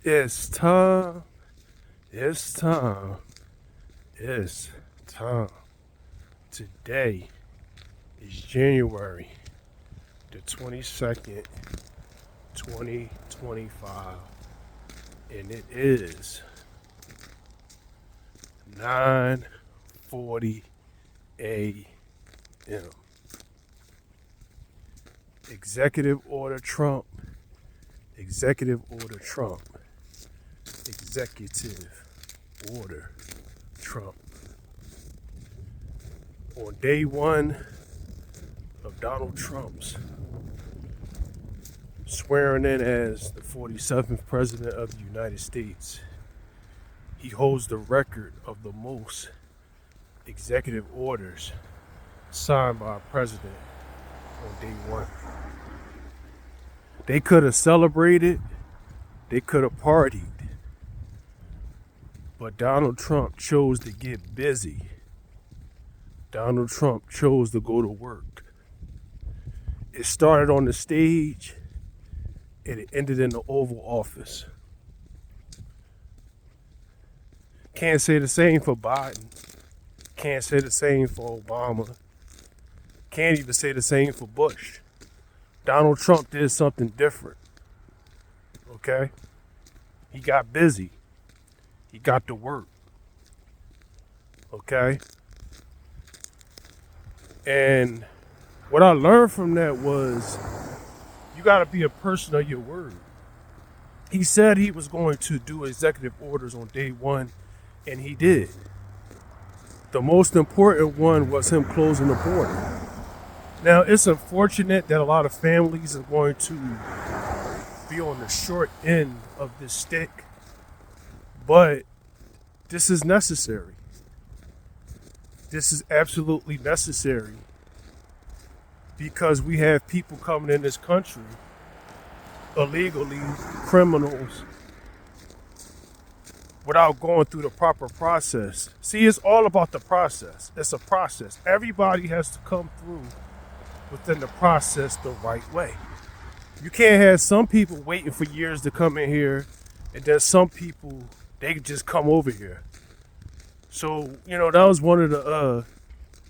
It's time. It's time. It's time. Today is January the 22nd, 2025, and it is 9:40 a.m. Executive Order Trump. Executive Order Trump. Executive Order Trump. On day one of Donald Trump's swearing in as the 47th President of the United States, he holds the record of the most executive orders signed by a president on day one. They could have celebrated, they could have partied, but Donald Trump chose to get busy. Donald Trump chose to go to work. It started on the stage and it ended in the Oval Office. Can't say the same for Biden. Can't say the same for Obama. Can't even say the same for Bush. Donald Trump did something different. Okay? He got busy. He got to work. Okay? And what I learned from that was you got to be a person of your word. He said he was going to do executive orders on day one, and he did. The most important one was him closing the border. Now, it's unfortunate that a lot of families are going to be on the short end of this stick, but this is necessary. This is absolutely necessary because we have people coming in this country illegally, criminals, without going through the proper process. See, it's all about the process. It's a process. Everybody has to come through within the process the right way. You can't have some people waiting for years to come in here, and then some people, they can just come over here. So, that was one of the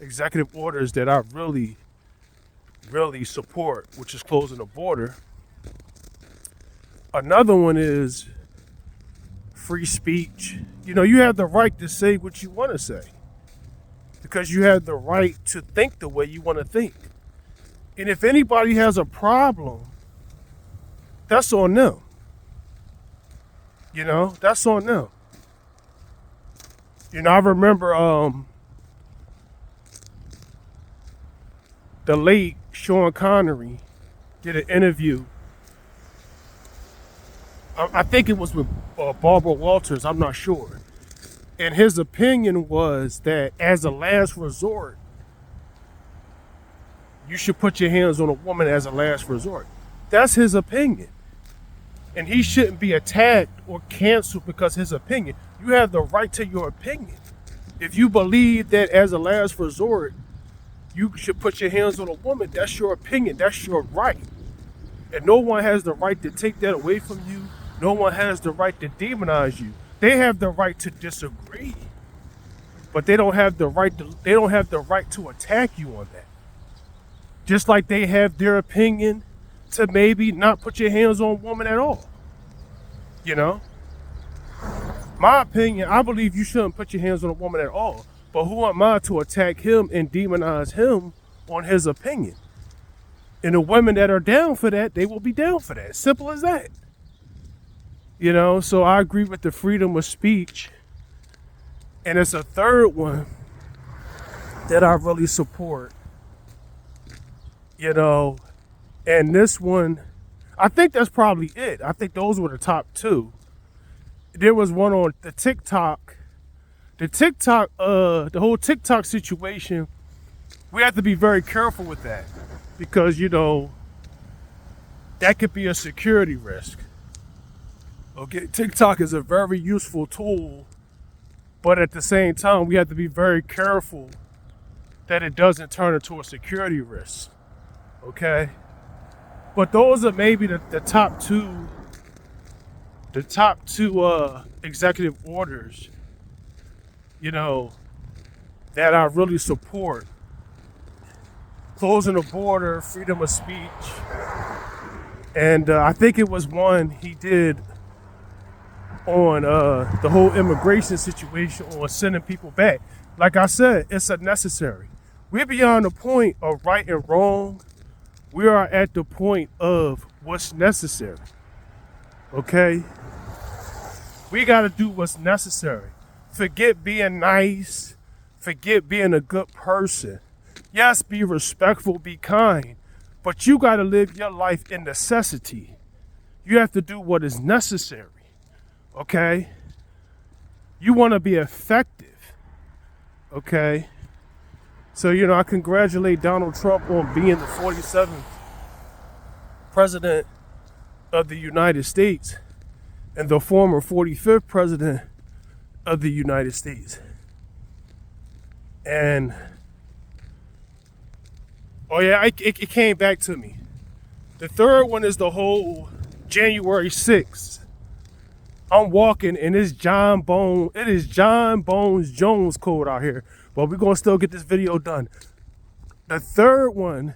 executive orders that I really, really support, which is closing the border. Another one is free speech. You have the right to say what you want to say because you have the right to think the way you want to think. And if anybody has a problem, that's on them. That's on them. I remember the late Sean Connery did an interview. I think it was with Barbara Walters, I'm not sure. And his opinion was that as a last resort, you should put your hands on a woman as a last resort. That's his opinion. And he shouldn't be attacked or canceled because his opinion. You have the right to your opinion. If you believe that as a last resort, you should put your hands on a woman, that's your opinion. That's your right. And no one has the right to take that away from you. No one has the right to demonize you. They have the right to disagree. But they don't have the right to attack you on that. Just like they have their opinion to maybe not put your hands on a woman at all. My opinion, I believe you shouldn't put your hands on a woman at all. But who am I to attack him and demonize him on his opinion? And the women that are down for that, they will be down for that. Simple as that. So I agree with the freedom of speech. And it's a third one that I really support. And this one, I think that's probably it. I think those were the top two. There was one on the TikTok. The whole TikTok situation, we have to be very careful with that because, that could be a security risk. Okay, TikTok is a very useful tool, but at the same time, we have to be very careful that it doesn't turn into a security risk. Okay? But those are maybe the top two the top two executive orders, you know, that I really support: closing the border, freedom of speech, and I think it was one he did on the whole immigration situation, on sending people back. Like I said, it's unnecessary. We're beyond the point of right and wrong. We are at the point of what's necessary. Okay? We got to do what's necessary. Forget being nice. Forget being a good person. Yes, be respectful, be kind, but you got to live your life in necessity. You have to do what is necessary. Okay? You want to be effective. Okay? So, I congratulate Donald Trump on being the 47th president of the United States and the former 45th president of the United States. And, oh yeah, it came back to me. The third one is the whole January 6th. I'm walking and it's John Bones Jones code out here. But we're going to still get this video done. The third one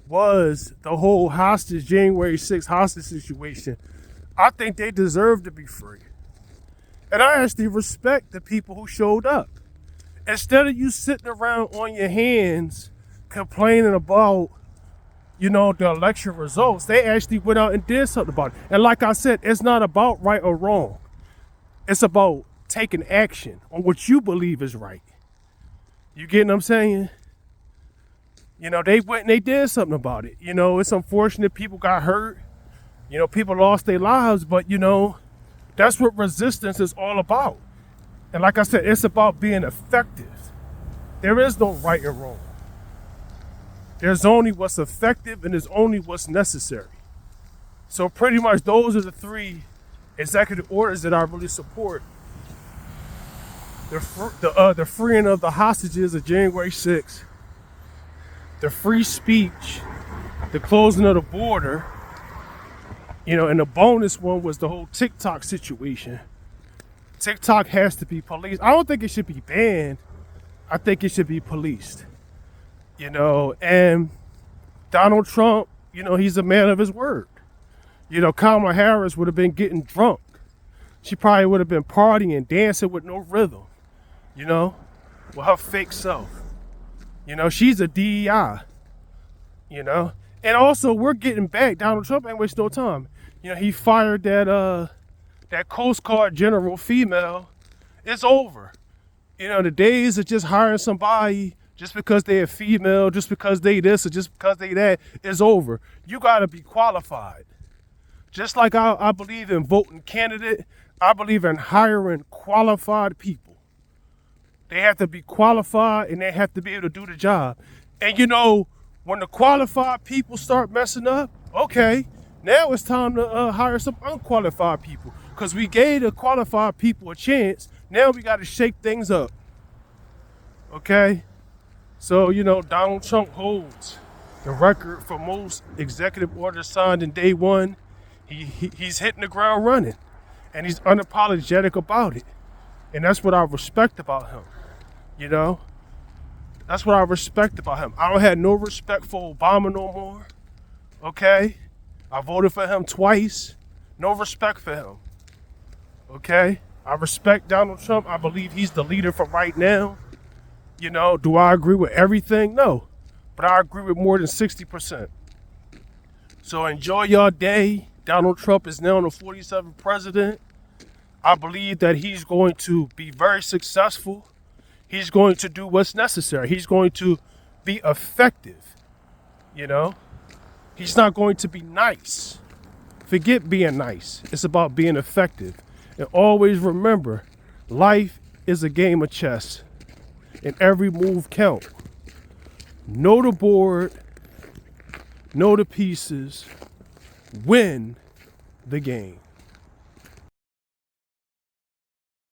was the whole January 6th hostage situation. I think they deserve to be free. And I actually respect the people who showed up. Instead of you sitting around on your hands complaining about, the election results, they actually went out and did something about it. And like I said, it's not about right or wrong. It's about taking action on what you believe is right. You get what I'm saying? They went and they did something about it. It's unfortunate people got hurt. People lost their lives, but that's what resistance is all about. And like I said, it's about being effective. There is no right and wrong. There's only what's effective and there's only what's necessary. So pretty much those are the three executive orders that I really support. The freeing of the hostages of January 6th, the free speech, the closing of the border, and the bonus one was the whole TikTok situation. TikTok has to be policed. I don't think it should be banned. I think it should be policed. And Donald Trump, he's a man of his word. Kamala Harris would have been getting drunk. She probably would have been partying and dancing with no rhythm, with her fake self. She's a DEI, And also, we're getting back. Donald Trump ain't wasting no time. He fired that Coast Guard general female. It's over. The days of just hiring somebody just because they're female, just because they this or just because they that is over. You got to be qualified. Just like I believe in voting candidate, I believe in hiring qualified people. They have to be qualified and they have to be able to do the job. And when the qualified people start messing up, okay, now it's time to hire some unqualified people. Because we gave the qualified people a chance. Now we got to shake things up. Okay? So, Donald Trump holds the record for most executive orders signed in day one. He's hitting the ground running. And he's unapologetic about it. And that's what I respect about him. That's what I respect about him. I don't have no respect for Obama no more. Okay? I voted for him twice. No respect for him. Okay? I respect Donald Trump. I believe he's the leader for right now. Do I agree with everything? No. But I agree with more than 60%. So enjoy your day. Donald Trump is now the 47th president. I believe that he's going to be very successful. He's going to do what's necessary. He's going to be effective. He's not going to be nice. Forget being nice. It's about being effective. And always remember, life is a game of chess. And every move counts. Know the board. Know the pieces. Win the game.